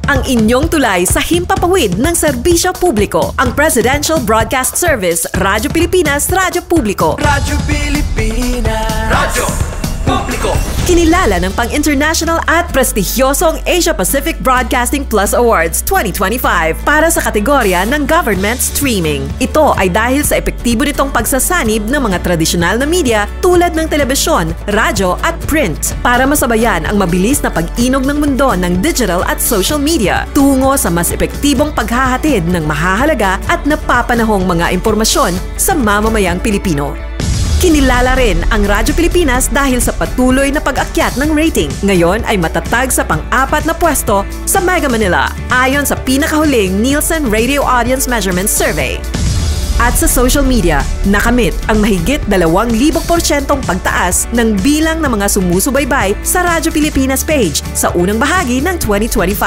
ang inyong tulay sa himpapawid ng serbisyo publiko. Ang Presidential Broadcast Service, Radyo Pilipinas, Radyo Publiko. Radyo Pilipinas. Radyo Publiko. Kinilala ng pang-international at prestigyosong Asia Pacific Broadcasting Plus Awards 2025 para sa kategorya ng Government Streaming. Ito ay dahil sa epektibo nitong pagsasanib ng mga tradisyonal na media tulad ng telebisyon, radyo at print para masabayan ang mabilis na pag-inog ng mundo ng digital at social media tungo sa mas epektibong paghahatid ng mahahalaga at napapanahong mga impormasyon sa mamamayang Pilipino. Kinilala rin ang Radyo Pilipinas dahil sa patuloy na pag-akyat ng rating. Ngayon ay matatag sa pang-4 na pwesto sa Mega Manila ayon sa pinakahuling Nielsen Radio Audience Measurement Survey. At sa social media, nakamit ang mahigit 2,000% pagtaas ng bilang ng mga sumusubaybay sa Radyo Pilipinas page sa unang bahagi ng 2025.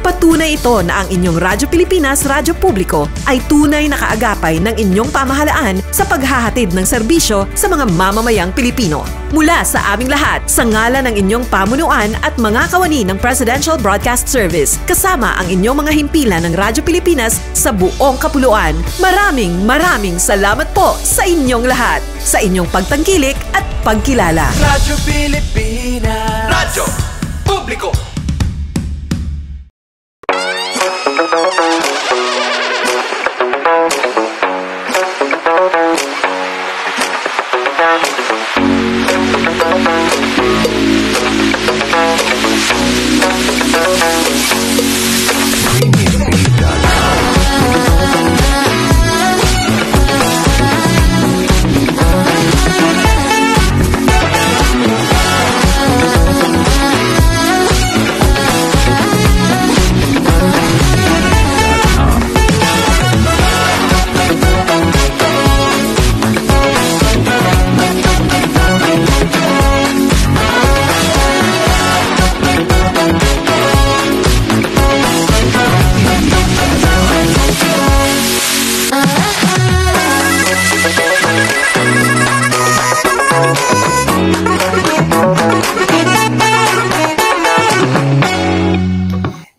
Patunay ito na ang inyong Radyo Pilipinas Radyo Publiko ay tunay na kaagapay ng inyong pamahalaan sa paghahatid ng serbisyo sa mga mamamayang Pilipino. Mula sa aming lahat, sa ngalan ng inyong pamunuan at mga kawani ng Presidential Broadcast Service, kasama ang inyong mga himpilan ng Radyo Pilipinas sa buong kapuluan. Maraming salamat po sa inyong lahat, sa inyong pagtangkilik at pagkilala. Radyo Pilipinas. Radyo Publiko.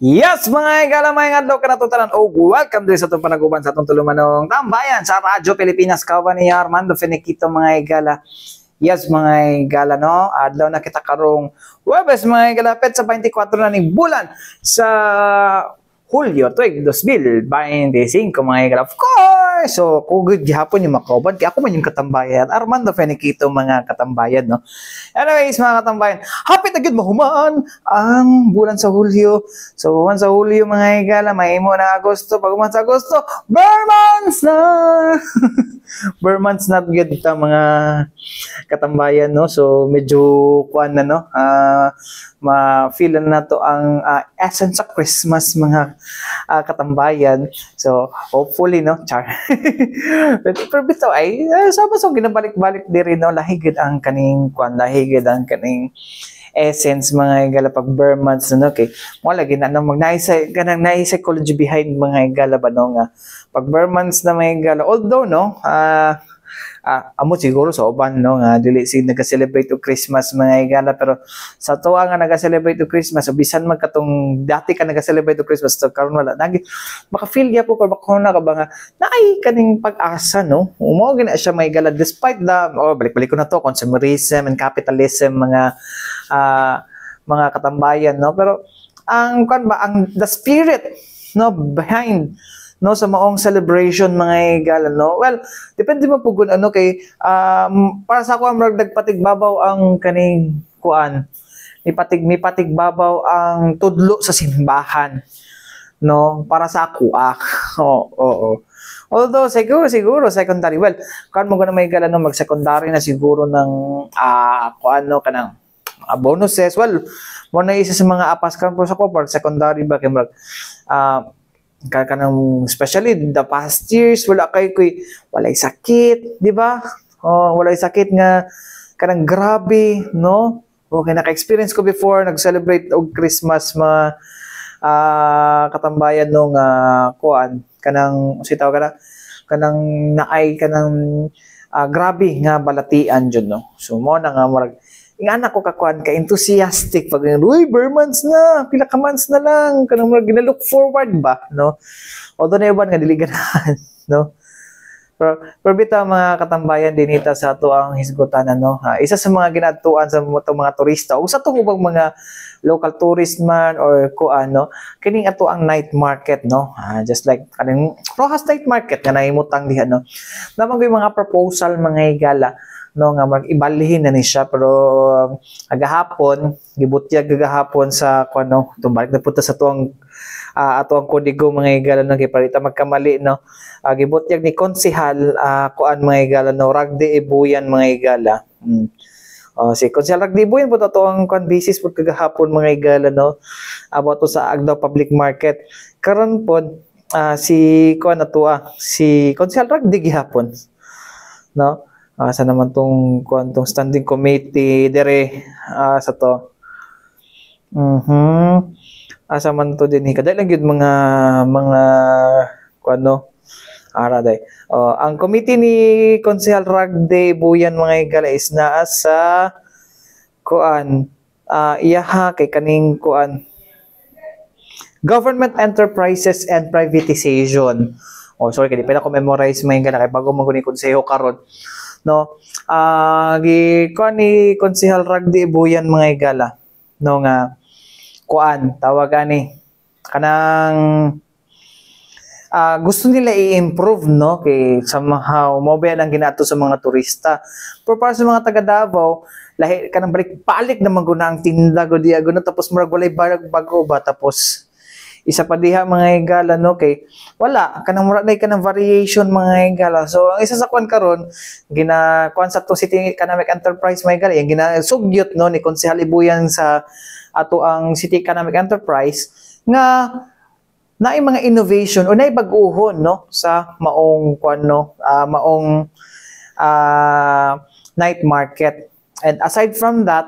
Yes, mga igala, mga adlaw ka natutanan. Welcome din sa itong panaguban sa itong tulumanong tambayan sa Radyo Pilipinas. Kawan ni Armando Finiquito, mga igala. Yes, mga igala, no? Adlaw na kita karong Huwebes, mga igala, pet sa 24 na ning bulan sa Hulyo, tuig 2025, mga igala. Of course! So, kung good gihapon yung makauban, kaya ako man yung katambayan. Armando Finiquito, mga katambayan, no? Anyways, mga katambayan, happy na good mahumaan ang bulan sa Hulyo. So, buwan sa Hulyo, mga igala, may mo na Agosto. Pag buwan sa Agosto, Burmans na! Burmans na good ito, mga katambayan, no? So, medyo kuan na, no? Ma-feel na to ang essence sa Christmas, mga katambayan. So, hopefully, no? Char. Pero bitaw ay, sama so, ginabalik-balik di rin, no? Lahigid ang kaning kuan, lahigid ang kaning essence, mga igala, pag Burmans, no? Okay. Mga lagi na, no? Ganang psychology behind, mga igala ba, no? Nga, pag Burmans na, mga igala, although, no? Amo siguro sa uban, no, nga dili sig nag-celebrate og Christmas, mga igala, pero sa tuwa nga nag-celebrate og Christmas, bisan man katong dati ka nag-celebrate og Christmas, so karon wala nagi maka-feel gyud ko bakuna ka ba nga naay kaning pag-asa, no, umo gina siya, mga igala, despite the balik-balik ko na to, consumerism and capitalism, mga katambayan, no, pero ang the spirit, no, behind, no, sa maong celebration, mga igala, no, well, depende mo po kung ano kay para sa ako ang nagpatigbabaw ang kaning kuan, may patigbabaw ang tudlo sa simbahan, no, para sa ako oo. Although siguro secondary, well, kan mo gana may igala, no, mag-secondary na siguro ng kuan, no, kanang bonuses, well, mo na isa sa mga apas kan, pero sa ko secondary ba kay kanang especially the past years wala walay sakit, di ba? Walay sakit nga kanang grabe, no? Okay, naka-experience ko before nag-celebrate og Christmas, mga katambayan, no, nga kuan kanang sitaw kanang naay kanang grabe nga balatian jud, no. So mo na nga murag Yung anak ko kakuan ka enthusiastic pag uy, bare months na, pila ka months na lang, kanang mga gina-look forward ba, no? Although na iban nga dili ganahan, no? Pero bitaw mga katambayan din ita sa ato ang hisgutan ano. Isa sa mga ginatuan sa mga turista o sa tong ubang mga local tourist man or kuan no, kining ato ang night market no. Just like kaning Rojas Night Market nga nahimutang diha no. Namang mga proposal mga higala no nga mag-ibalhin na ni siya pero agahapon gibutyag gagahapon sa kuan no, tumbalik na punta sa tuang ato ang kodigo mga higala no giparita magkamali no. Gibutyag ni konsehal kuan mga higala no Ragde Ibuyan mga higala. Si konsehal Ragde Ibuyan po ato ang kuan basis po kagahapon mga higala no about to sa Agdao Public Market karon po si kuan ato si konsehal Ragde gihapon no sa naman tong kuan tong standing committee dire sa to asa man to din kadai lang gyud mga kuan no ara day ang committee ni Konsehal Ragde Buyan mga higala is naa sa kuan iyaha kay kaning kuan government enterprises and privatization sorry kay di pa ko memorize mga higala kay bago man ni konseho karon no gi kuan ni Konsehal Ragde Buyan mga higala no nga kuan tawag ani kanang gusto nila i-improve no kay somehow mobile ang ginato sa mga turista pero para sa mga taga Davao lahi kanang balik na maguna ang tinda go diago no tapos murag walay bago ba tapos isa pa diha mga higala no kay wala kanang murag nay kanang variation mga higala so ang isa sa kuan karon kuan sa to City Economic Enterprise mga higala yung ginasugyot no ni Konsehal Ibuyan sa ato ang City Economic Enterprise nga naay mga innovation o naay bag-ohon no sa maong kuan no maong night market and aside from that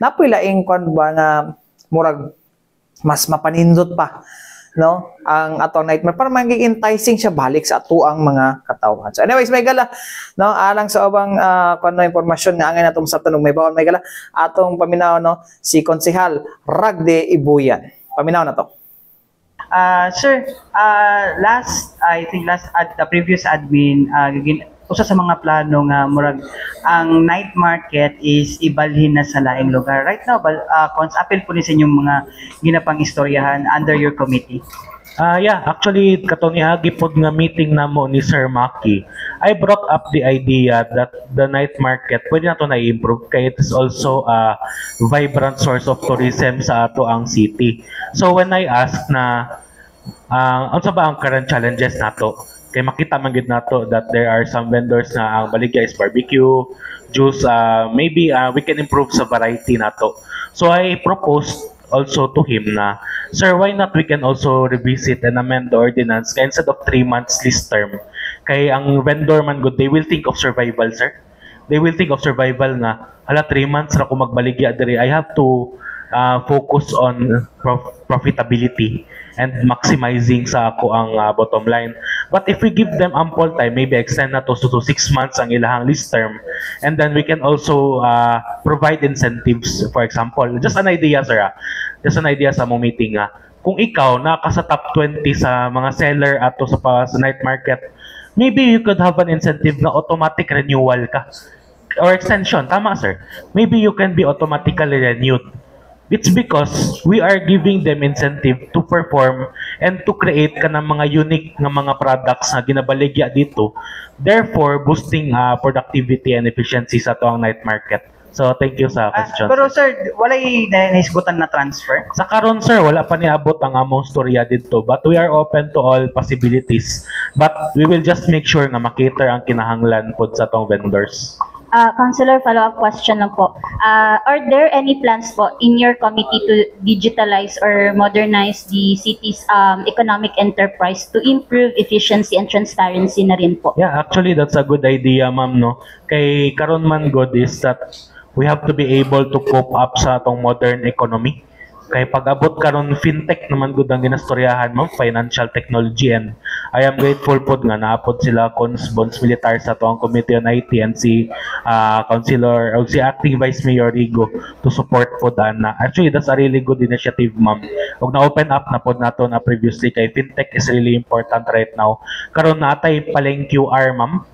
napoy laing kuan ba nga murag mas mapanindot pa no ang atong night market para maging enticing siya balik sa ato ang mga katawhan. So anyways may gala no alang sa ubang kuan no impormasyon nga angay natong sa tanong may bawon may gala atong paminaw no si Konsehal Ragde Ibuyan. Paminaw na to. Sir, I think the previous admin usa sa mga plano nga murag ang night market is ibalhin na sa laing lugar. Right now, apel po ni sa inyong mga ginapang istoryahan under your committee. Yeah, actually katong ihagi pod nga meeting namo ni Sir Maki, I brought up the idea that the night market pwede na to na improve kay it is also a vibrant source of tourism sa ato ang city. So when I asked na unsa ba ang current challenges nato? Kay makita man gid nato that there are some vendors na ang baligya is barbecue, juice, maybe we can improve sa variety nato. So I proposed also to him na, sir, why not we can also revisit and amend the ordinance kaya instead of 3 months list term, kay ang vendor man good, they will think of survival, sir. They will think of survival na, hala 3 months ra ko magbaligya diri, I have to focus on profitability and maximizing sa ako ang bottom line. But if we give them ample time, maybe extend na to 6 months ang ilahang list term, and then we can also provide incentives. For example, just an idea, sir, just an idea sa mong meeting. Kung ikaw naka sa top 20 sa mga seller ato sa night market, maybe you could have an incentive na automatic renewal ka or extension. Tama, sir. Maybe you can be automatically renewed. It's because we are giving them incentive to perform and to create ka ng mga unique ng mga products na ginabaligya dito, therefore boosting productivity and efficiency sa toang night market. So thank you sa question. Pero sir, walay naisgutan na transfer? Sa karon sir, wala pa niabot ang among storya dito, but we are open to all possibilities. But we will just make sure nga makater ang kinahanglan pod sa tong vendors. Councilor, follow-up question lang po. Are there any plans po in your committee to digitalize or modernize the city's economic enterprise to improve efficiency and transparency na rin po? Yeah, actually that's a good idea, ma'am, no? Kay karon man god is that we have to be able to cope up sa atong modern economy. Kay pag-abot karon fintech naman gud ang ginastoryahan mo, financial technology, and I am grateful pod nga naapod sila Cons Bonds Militar sa tuang Committee on IT and si Councilor o si Acting Vice Mayor Rigo to support pod ana. Actually, that's a really good initiative, ma'am. Ug na-open up na pod naton previously kay fintech is really important right now. Karon natay paling QR, ma'am.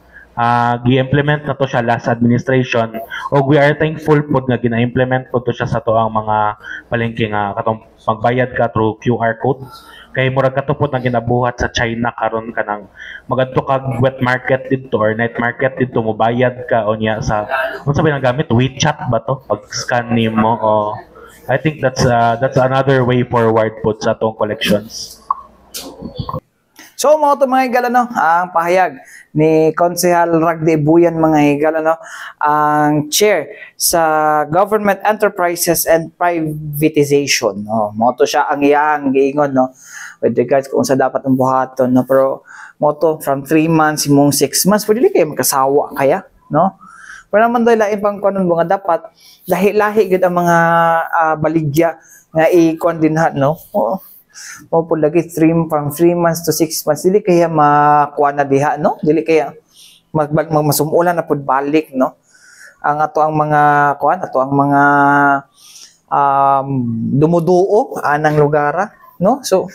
Gi-implement na to siya last administration, o we are thankful pod nga gina-implement po to siya sa to ang mga palengke nga katong magbayad ka through QR code. Kay murag katupod na ginabuhat sa China karon kanang magadto kag wet market dito or night market dito, mo bayad ka o niya sa unsa ba gamit, WeChat ba to pag scan nimo. O I think that's another way forward po sa tong collections. So mga to mga higala, no, ang pahayag ni Konsehal Ragde Buyan mga higala, no, ang chair sa Government Enterprises and Privatization, no. Mga to siya ang iyang giingon, no, with regards kung sa dapat ang buhaton, no, pero mga to from 3 months imong 6 months pwede kayo magkasawa kaya, no. Pero naman doy lain pang kunon mga dapat lahi-lahi gid ang mga baligya nga i-kon dinha, no. Mo po lagi from 3 months to 6 months dili kaya makuha na diha, no, dili kaya masumulan na pud balik, no, ang ato ang mga kuan, ato ang mga dumuduo anang lugara, no. So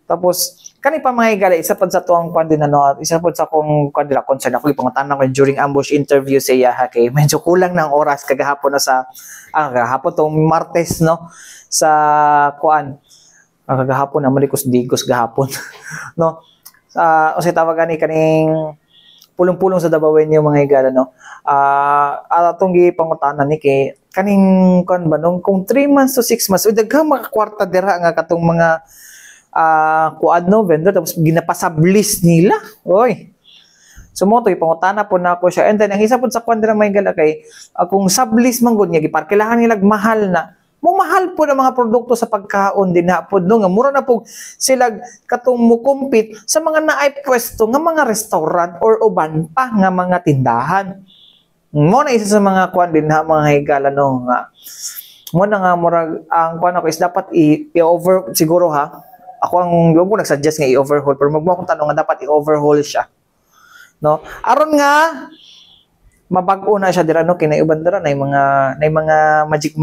tapos kani pa mga higala, isa pod sa tuang kuan din, ano, isa pod sa kong kuan dila concern ako ipangutan ko during ambush interview sa iya, kay medyo kulang ng oras kagahapon na sa kagahapon tong Martes, no, sa kuan kagahapon na malikos-digos gahapon no, o sa tawagan ni kaning pulong-pulong sa Dabawen yung mga higala, no, atong gipangutanan ni kay kaning kon ba nung kung 3 months to 6 months daghang mga kwarta dira nga katong mga kuan, no, vendor, tapos ginapasablis nila, oy. So mo to ipangutana po na ako siya, and then ang isa po sa kuan dira mga higala kay kung sablis man gud niya giparkilahan nila mahal na mahal po ng mga produkto sa pagkaon din na po, no, nga mura na po sila katong mukumpit sa mga naay pwesto nga mga restaurant or uban pa nga mga tindahan. Mo na isa sa mga kuan din na mga higala, no, nga mo na nga murag ang kuan ako is dapat i-over siguro, ha, ako ang yung ko nagsuggest nga i-overhaul, pero magmo akong tanong nga dapat i-overhaul siya, no, aron nga mabag-o na siya dira, no, kinaiuban dira nay mga magic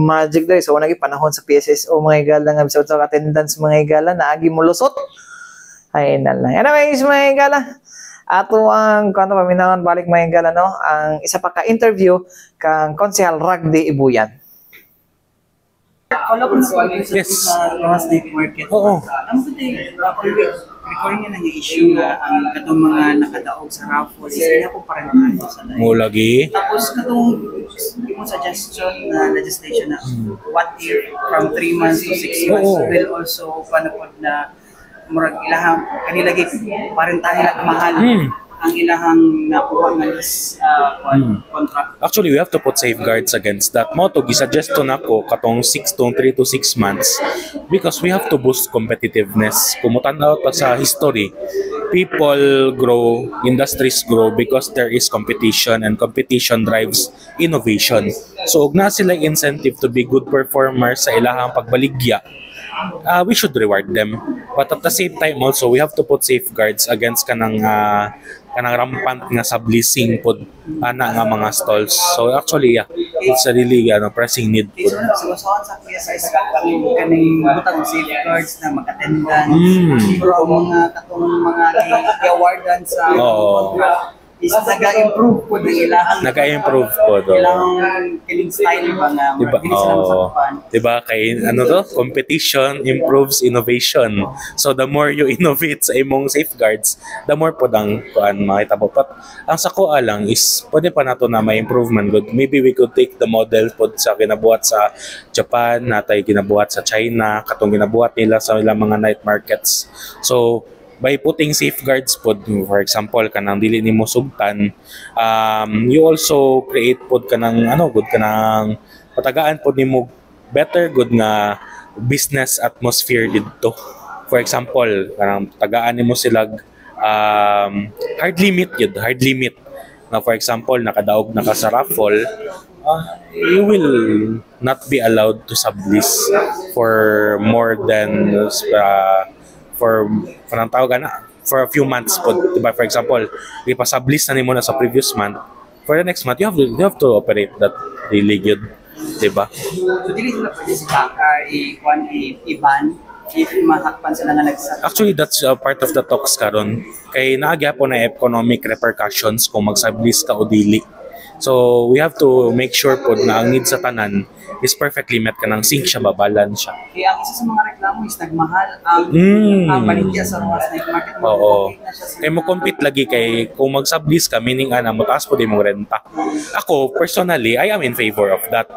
diri. So nagi panahon sa PSSO mga higala nga bisag sa attendance mga higala na agi mo lusot ay na lang. Anyways mga higala, ato ang kanto paminawan balik mga higala, no, ang isa pa ka interview kang Konsehal Ragde Ibuyan. Yes. Last night market. Oo. Ang recording nga ng issue nga ang katong mga nakadaog sa raffle is kaya po parang sa live. Mo lagi. Tapos katong yung suggestion na legislation na what if from 3 months to 6 months will also panapod na murag ilahang kanila gid parang tayo mahal ang ilahang nakuha nga is contract. Actually, we have to put safeguards against that. Mo to gisuggest to nako katong 3 to 6 months because we have to boost competitiveness. Kumutan na ta sa history, people grow, industries grow because there is competition, and competition drives innovation. So ug na sila incentive to be good performers sa ilahang pagbaligya, we should reward them. But at the same time also, we have to put safeguards against kanang rampant nga subleasing pod ana nga mga stalls. So actually, yeah, it's a really pressing need pod. So sa PSS kaning butang safeguards na mag-attendance, pero mga katong mga i-awardan sa is nag-improve po ng ilahang nag-improve po do. Ilahang killing style mga diba? Diba kay ano to? Competition improves innovation. So the more you innovate sa imong safeguards, the more po dang kuan makita po. But ang sako lang is pwede pa nato na may improvement good. Maybe we could take the model po sa kinabuhat sa Japan, natay kinabuhat sa China, katong ginabuhat nila sa ilang mga night markets. So by putting safeguards pod, for example kanang dili nimo sugtan, you also create pod kanang good kanang patagaan pod nimo better good nga business atmosphere didto. For example kanang tagaan nimo sila hard limit na, for example nakadaog na ka sa raffle, you will not be allowed to sublease for more than for parang tawag na for a few months po, diba? For example, ipasublease na nimo na sa previous month, for the next month you have to operate that daily good, diba? So, dili sila pwede sa i-ban if mahakpan sila nga nagsa. Actually, that's part of the talks karon. Kay naagya po na economic repercussions kung mag-sublease ka o dili. So, we have to make sure po na ang need sa tanan is perfectly met ka ng sync siya, babalan siya. Kaya ang isa sa mga reklamo is nagmahal ang baligya sa Rojas Night Market. Oo. Kaya mo compete lagi kay kung mag-sublease ka, meaning mataas po din mong renta. Ako, personally, I am in favor of that.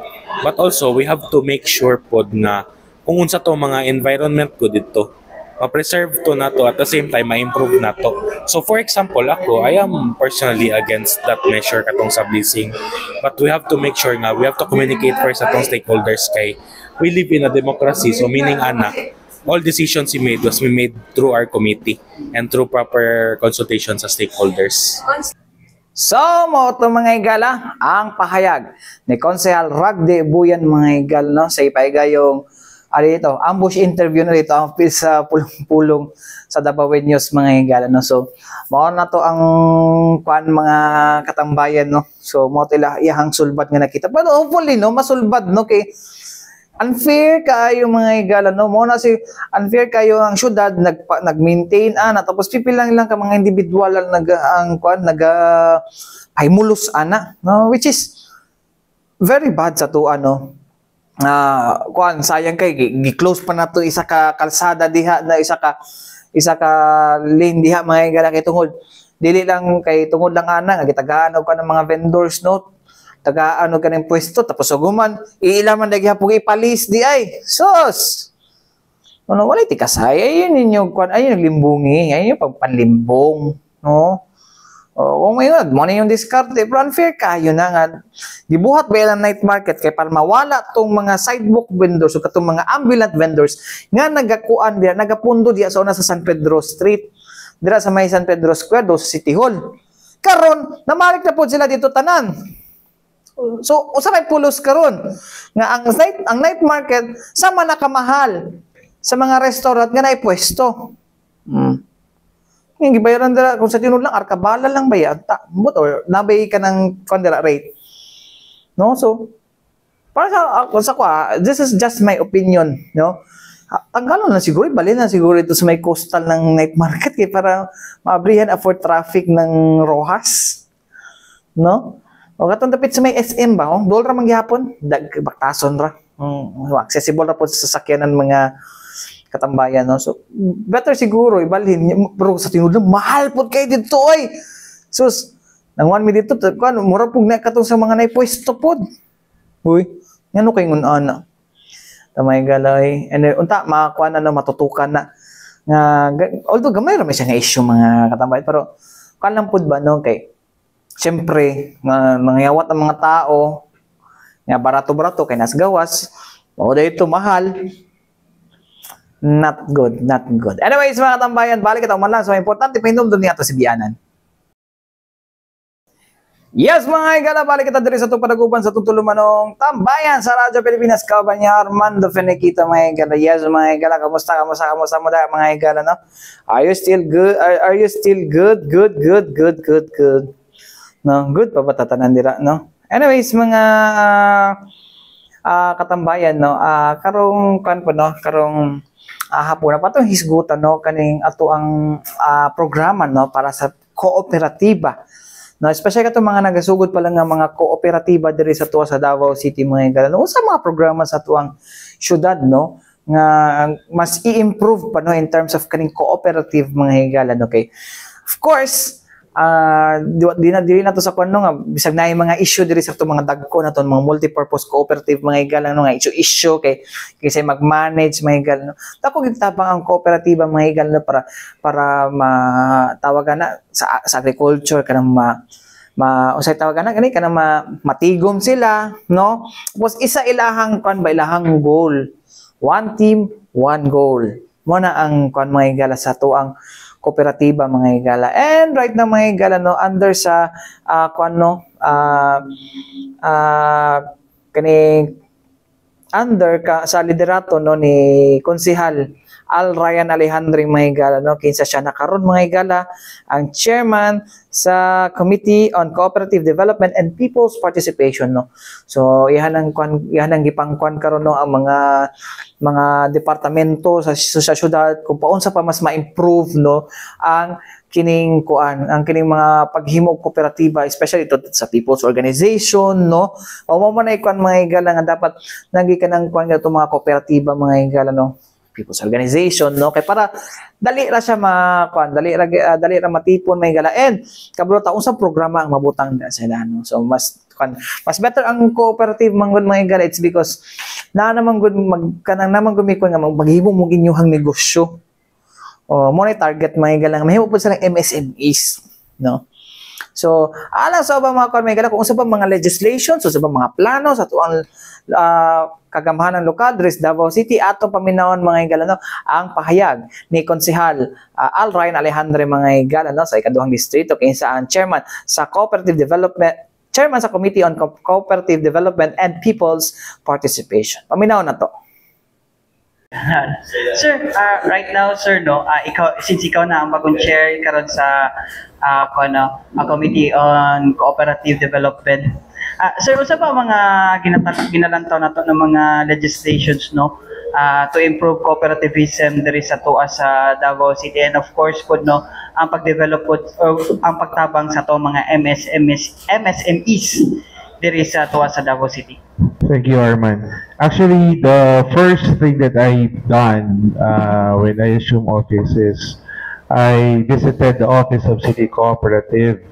But also, we have to make sure po na kung unsa to mga environment ko dito, ma-preserve to na to at the same time ma-improve na to. So for example, ako, I am personally against that measure katong subleasing. But we have to make sure nga, we have to communicate first atong stakeholders kay we live in a democracy. So meaning all decisions we made was we made through our committee and through proper consultation sa stakeholders. So, mo ito mga igala, ang pahayag ni Konsehal Ragde Buyan mga igal, no? Sa ipahigayong dito, ambush interview na dito ang sa pulong-pulong sa Davao News mga higala, no. So mao na to ang kuan mga katambayan, no. So mo tila iyang sulbad nga nakita. Pero hopefully no masulbad, no, kay unfair kayo mga higala, no. Mo na si unfair kayo ang syudad nag-maintain tapos pipilang lang ka mga individual ang kuan ay mulos no, which is very bad sa to kuan sayang kay gi-close pa nato isa ka kalsada diha na isa ka lane diha mga igala kay tungod dili lang kay tungod lang nga gitagaan og ng mga vendors, no, tagaan og kaning pwesto tapos uguman iilaman daghi hapog ipalis di ay sus ano wala ti kasay ayun ninyo kuan ayun naglimbungi ayun pagpanlimbong, no. Kung may mo na yung diskarte, pero unfair kayo na nga. Dibuhat ba yung night market kaya para mawala tong mga sidewalk vendors o katong mga ambulant vendors nga nagakuan diya, nagapundo diya sa una sa San Pedro Street, dira sa may San Pedro Square do sa City Hall. Karon, namalik na po sila dito tanan. So, usa may pulos karon nga ang night market sama na kamahal sa mga restaurant nga naipwesto. Yung gibayaran dira kung sa tinud lang arkabala lang bayad ta or nabay ka ng kondera rate, no. So para sa this is just my opinion, no. Tanggalon na siguro, balin na siguro ito sa may coastal ng night market kay para maabrihan afford traffic ng Rojas, no. O katong dapit sa may SM ba dol ra man gihapon baktason ra, accessible ra po sa sasakyanan mga katambayan, no. So better siguro ibalhin pero sa tinud mahal pud kay dito oy sus nang 1 minute dito kan mura pug na katong sa mga naipwesto pod uy ngano kay ngun tamay galay and unta makakuan na matutukan na nga although gamay ra may siya nga issue mga katambayan pero kan lang pud ba, no, kay syempre nangyawat ang mga tao nga barato-barato kay nas gawas o dito mahal. Not good, not good. Anyways, mga katambayan, balik ito man lang. So, importante, pinumdum niya ito si Bianan. Yes, mga igala, balik ito diri sa itong panaguban sa itong tulumanong tambayan sa Radyo Pilipinas. Kauban niya, Armando Finiquito, mga igala. Yes, mga igala, kamusta mo da, mga igala, no? Are you still good? Are you still good? Good. No, good pa ba tatanan dira, no? Anyways, mga katambayan, no? Karong hapon na pa itong hisgutan, no, kaning ato ang programa, no, para sa kooperatiba, no, especially katong mga nagasugod pa lang nga mga kooperatiba diri sa tuwa sa Davao City mga igala, no, sa mga programa sa tuwang syudad, no, nga mas i-improve pa, no, in terms of kaning cooperative mga igala, no, okay. Of course, di na to sa kuno nga bisag na yung mga issue diri sa to mga dagko na to mga multi-purpose cooperative mga igala, no, nga issue kay kasi mag-manage mga igala, no. Tako gitapang ang kooperatiba mga igala, no, para matawagan na sa agriculture kanang usay tawagan na gani kanang matigom sila, no. Tapos isa ilahang ilahang goal, one team one goal mo na ang mga igala sa to ang kooperatiba mga higala. And right now mga higala no, under sa sa liderato no ni Konsehal Al Ryan Alejandro mga higala no, kinsa siya nakaron mga higala ang chairman sa Committee on Cooperative Development and People's Participation no. So ihan ang gipangkuan karon no ang mga departamento sa syudad kung paunsa pa mas ma-improve no ang kining mga paghimo og kooperatiba, especially ito sa people's organization no. O mo man ay kuan mga higala nga dapat nagi kanang kuan nga mga kooperatiba mga higala no, people's organization no, kay para dali ra siya dali ra matipon may gala, and kabalo taon sa programa ang mabutang da sila no. So mas better ang cooperative manggod mga gala, it's because naman gud naman gumikon nga maghimo mo ginyuhang negosyo. O mo na target mga gala, mahimo pud sa MSMEs no. So ala sa mga may gala kung sa mga legislation, so sa mga plano sa tuang kagamahan ng lokal dres Davao City atong paminawon mga higala no, ang pahayag ni Konsehal Al Ryan Alejandro mga higala no, sa ikaduhang distrito kinsa ang chairman sa Committee on Cooperative Development and People's Participation. Paminawon na to. Sir, right now sir no, since ikaw na ang bagong chair karon sa Committee on Cooperative Development. Sir, usa pa mga ginalantaw nato ng mga legislations no to improve cooperativism diri sa tuwa sa Davao City, and of course pud no ang pagdevelop pud or ang pagtabang sa to mga MSMEs diri sa tuwa sa Davao City. Thank you, Arman. Actually, the first thing that I've done when I assumed office is I visited the Office of City Cooperative,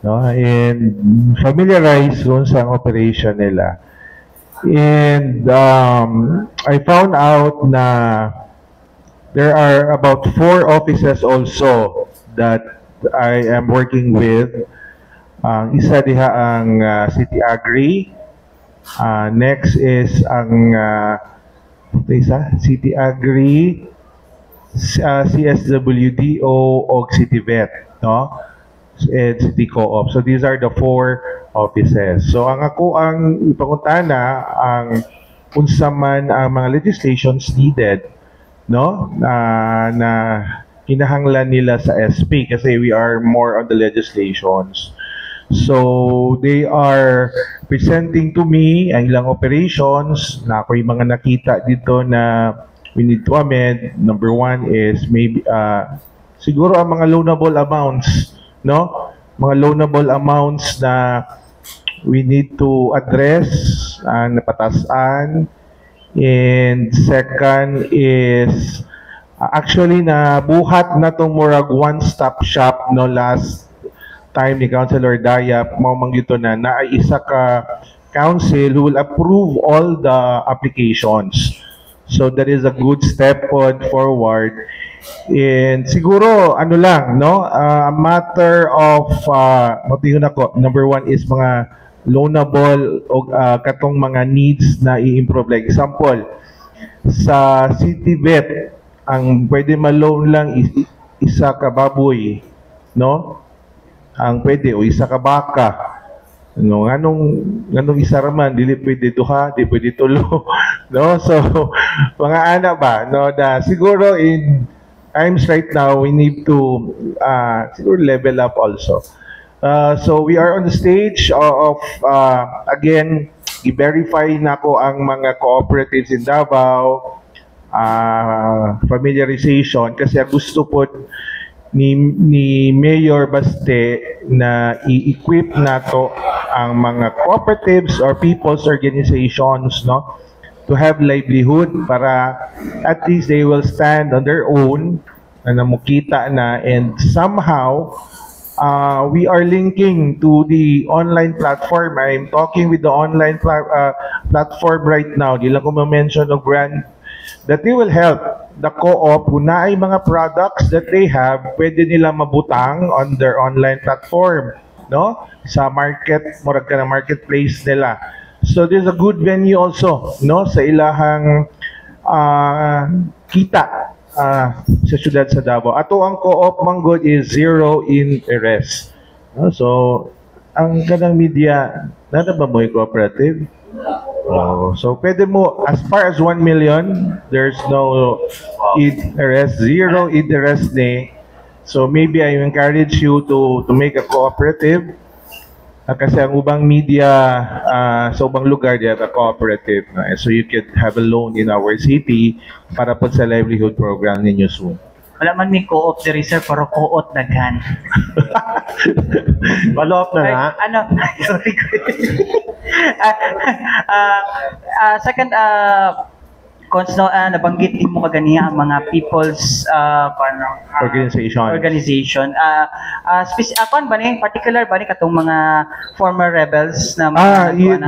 no, and familiarize dun sa operation nila. And I found out na there are about 4 offices also that I am working with. Isa diha ang City Agri. Next is ang City Agri, CSWDO o City Vet, no? And City Co-op. So these are the 4 offices. So ang ipangutana ang unsa man ang mga legislations needed, no? Na kinahanglan nila sa SP kasi we are more on the legislations. So they are presenting to me ang ilang operations na ako yung mga nakita dito na we need to amend. Number 1 is maybe siguro ang mga loanable amounts, no? Mga loanable amounts na we need to address ang napatasan. And second is actually na buhat na tong murag one-stop shop no last time ni Councilor Dayap mao manggito na isa ka council who will approve all the applications. So that is a good step forward. And siguro ano lang no, a matter of number 1 is mga loanable o katong mga needs na i-improve. Like example, sa City Vet ang pwede ma-loan lang isa ka baboy, no? Ang pwede o isa ka baka, no? Nganong isa raman dili pwede duha, di pwede tulo, no? So mga ana ba no, da siguro in times right now we need to siguro level up also. So we are on the stage of again i-verify nako ang mga cooperatives in Davao, familiarization kasi gusto po ni Mayor Baste na i-equip nato ang mga cooperatives or people's organizations, no, to have livelihood para at least they will stand on their own na namukita na, and somehow we are linking to the online platform. I'm talking with the online platform right now. Di lang ko ma-mention of brand that they will help the co-op kung na ay mga products that they have, pwede nila mabutang on their online platform, no? Sa market, murag ka na marketplace nila. So there's a good venue also, no? Sa ilahang kita sa syudad sa Davao. Ato ang co-op manggod is zero interest. So, ang kanang media, nada ba mo cooperative? So pwede mo, as far as 1 million, there's no interest, zero interest ni. So maybe I encourage you to make a cooperative. Kasi ang ubang media sa ubang lugar diya a cooperative. So you can have a loan in our city para po sa livelihood program ninyo soon. Wala man may co-op diri sir, pero co-op daghan. Follow up na na. Ano? Sorry ko. Second, nabanggit din mo kaganiya ang mga people's organization. Akuan ba ni particular ba ni katong mga former rebels na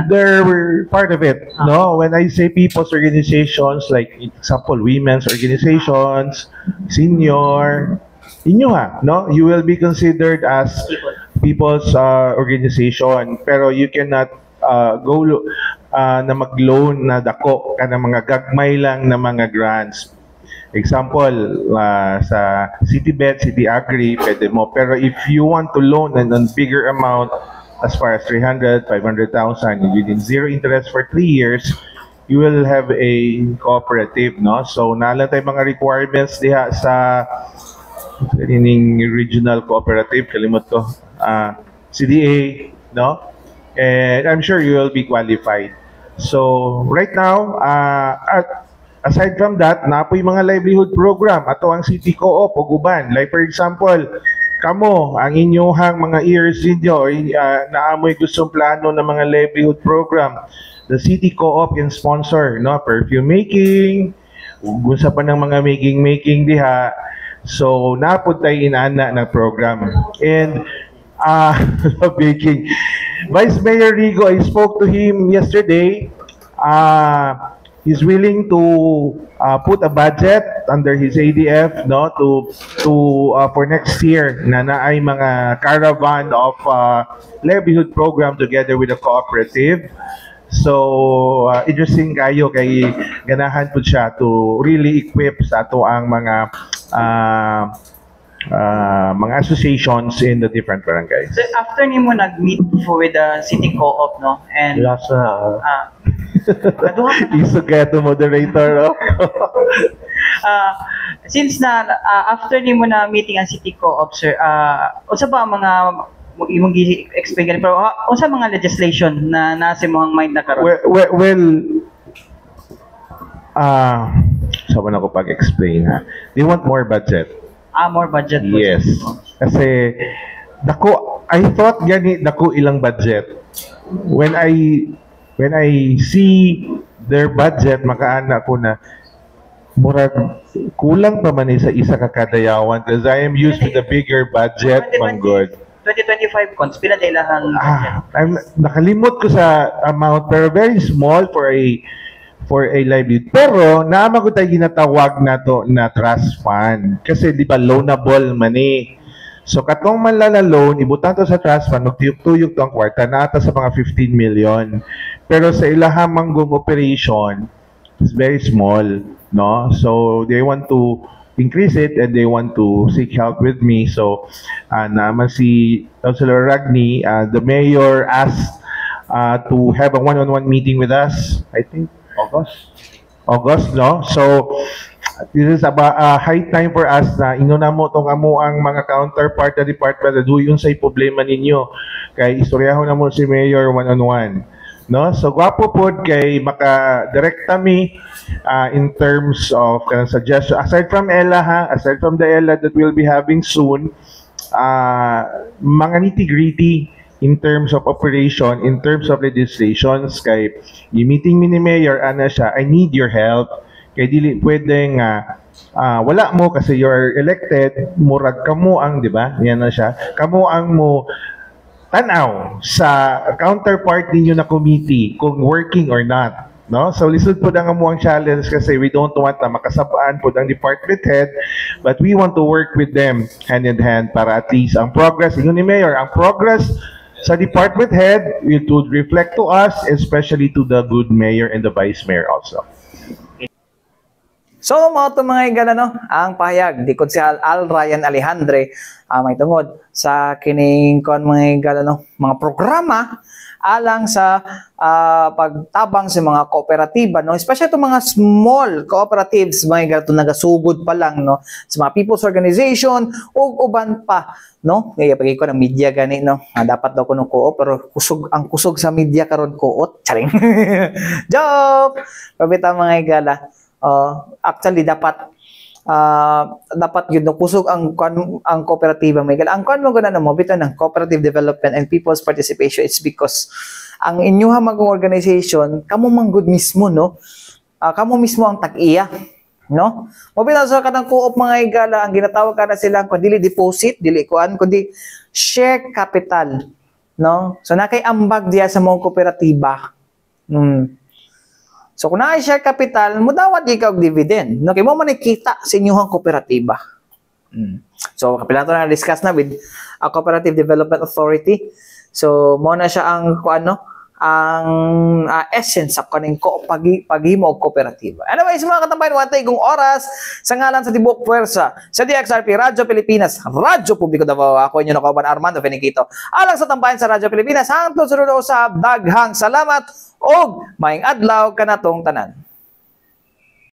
there were part of it. No, when I say people's organizations, like example, women's organizations, senior, inyo no, you will be considered as people's organization, pero you cannot go na mag-loan na dako ka ng mga gagmay lang na mga grants. Example, sa CityBet, City Agri, pwede mo. Pero if you want to loan a bigger amount, as far as 300, 500,000, within zero interest for 3 years, you will have a cooperative, no? So, nalang tayo mga requirements diha sa regional cooperative, kalimot ko, CDA, no? And I'm sure you will be qualified. So, right now, aside from that, napoy mga livelihood program, ato ang City Co-op o Guban. Like for example, kamo, ang inyohang mga ears ninyo, naamoy gustong plano ng mga livelihood program. The City Co-op can sponsor, no? Perfume making, gusto pa ng mga making diha. So, napuntay inana na program. And, baking. Vice Mayor Rigo, I spoke to him yesterday. He's willing to put a budget under his ADF, no, to for next year na naay mga caravan of livelihood program together with the cooperative. So interesting kayo kay ganahan po siya to really equip sa ato ang mga associations in the different barangays. So after nimo nag-meet with the City Co-op, no? And Isugeto moderator, no? Since after nimo na meeting ang City Co-op, sir, unsa ba ang mga imong explain pero unsa mga legislation na nasa imong mind na karon? Sabi na ko pag-explain ha. They want more budget. More budget. Yes. Kasi I thought gani dako ilang budget. When I see their budget, makaana ko na murag kulang pa man sa isa ka kadayawan because I am used to the bigger budget, man good. 2025 cons pila day lahang nakalimot ko sa amount pero very small for a livelihood. Pero naama ko tayo ginatawag na to na trust fund. Kasi di ba loanable money. So katong manlala loan, ibutang to sa trust fund, magtuyok-tuyok to ang kwarta na ata sa mga 15 million. Pero sa ilahang manggong operation, it's very small, no? So they want to increase it and they want to seek help with me. So naman si Councilor Ragni, the mayor asked to have a one-on-one meeting with us, I think August, no? So, this is about high time for us na inuna mo itong amo ang mga counterpart na department na duyon sa problema ninyo. Kay istoryahon na mo si Mayor one-on-one. No? So, gwapo po kay maka-direct kami in terms of suggestion. Aside from the ELA that we'll be having soon, mga nitty-gritty in terms of operation, in terms of legislations, kay meeting ni Mayor, siya, I need your help. Kay dili pwedeng wala mo kasi you're elected, murag kamo ang, di ba? Yan na siya. Kamo ang mo tanaw sa counterpart ninyo na committee kung working or not. No? So lisod po ang amuang challenge kasi we don't want na makasabaan po ang department head but we want to work with them hand in hand para at least ang progress, yun ni Mayor, ang progress sa department head will reflect to us, especially to the good mayor and the vice mayor also. So, mo to mga igala, no? Ang pahayag di Konsehal Al Ryan Alejandre may tungod sa kining kon mga igala, no? Mga programa alang sa pagtabang sa mga kooperatiba, no? Especially itong mga small cooperatives, mga igala, ito nagasugod pa lang, no? Sa mga people's organization o uban pa, no? Kaya pag ko ng media gani, no? Dapat daw ko ng co-op, pero ang kusog sa media karon co-op. Charing. Joke! Pabita mga igala. Actually dapat yun no, kusog ang kooperatiba may gal. Ang mo guna mo bitaw ng cooperative development and people's participation, it's because ang inyuha magong organization kamo manggod mismo, no? Kamo mismo ang tag-iya, no? Mobitaw sa kanang co-op mga igala, ang ginatawag kana sila kun dili deposit, dili kuan kundi share capital, no? So nakay ambag diya sa mga kooperatiba. So kung na-share capital, mudawat ikaw og dividend. No, kay mo man nakita sa inyong kooperatiba. So kapila to na discuss na with a Cooperative Development Authority. So mo na siya ang essence sa kaning paghimo og kooperatiba. Anyways, mga katambayan, watay kong oras sa ngalan sa tibuok puwersa sa DXRP Radyo Pilipinas, Radyo Publiko Davao. Ako inyo nakauban Armando Feniquito. Alang sa tambayan sa Radyo Pilipinas, hangtod sa usab, daghang salamat og maayong adlaw kanatong tanan.